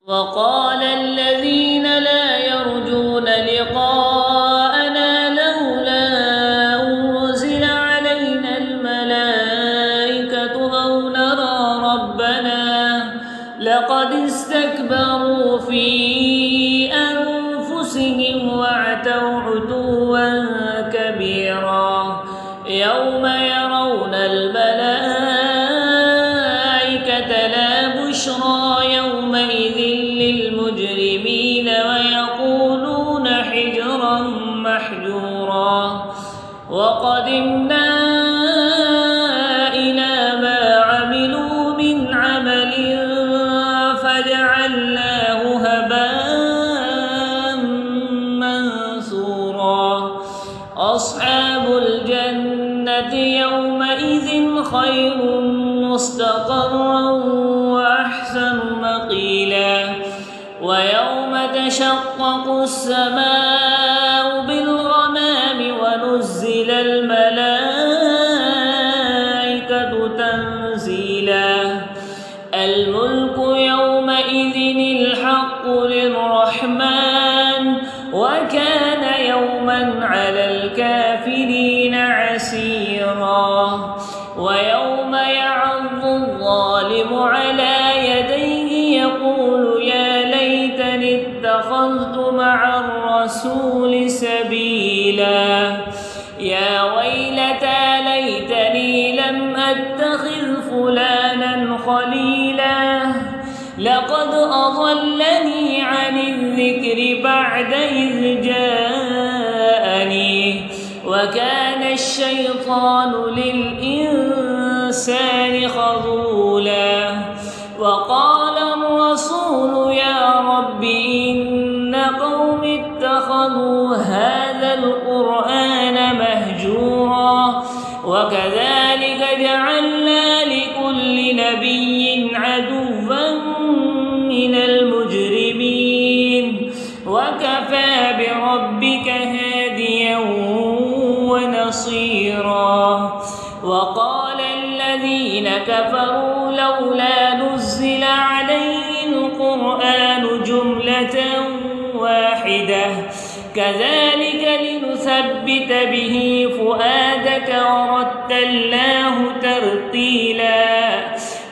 وقال الذين لا يرجون لقاءنا لولا أنزل علينا الملائكة أو نرى ربنا لقد استكبروا في أنفسهم وعتوا عتوا كبيرا يوم يرون الملائكة لا بشرى يومئذ للمجرمين ويقولون حجرا محجورا وقدمنا إلى ما عملوا من عمل فجعلناه هباء منثورا أصحاب الجنة يومئذ خير مستقرا وأحسن مقيلا ويوم تشقق السماء بالغمام ونزل الملائكة تنزيلا الملك يومئذ الحق للرحمن وكان يوما على الكافرين عسيرا ويوم يعض الظالم على يديه يقول يا ليتني اتخذت مع الرسول سبيلا يا ويلتى ليتني لم أتخذ فلانا خليلا لقد أضلني عن الذكر بعد إذ جاءني وكان الشيطان للإنسان خذولا وقال الرسول يا رب إن قوم اتخذوا هذا القرآن مهجورا وكذلك جعلنا لكل نبي عدوا من المجرمين وكفى بربك هاديا ونصيرا وقال الذين كفروا لولا نزل عليه القرآن جملة واحدة كذلك لنثبت به فؤادك ورتلناه ترتيلا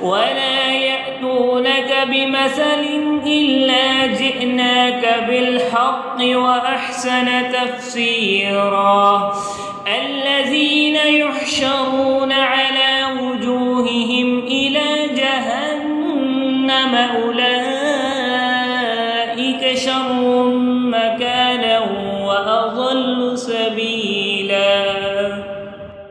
ولا يأتونك بمثل إلا جئناك بالحق وأحسن تفسيرا الذين يحشرون على وجوههم إلى جهنم أولئك شر مكانا وأضل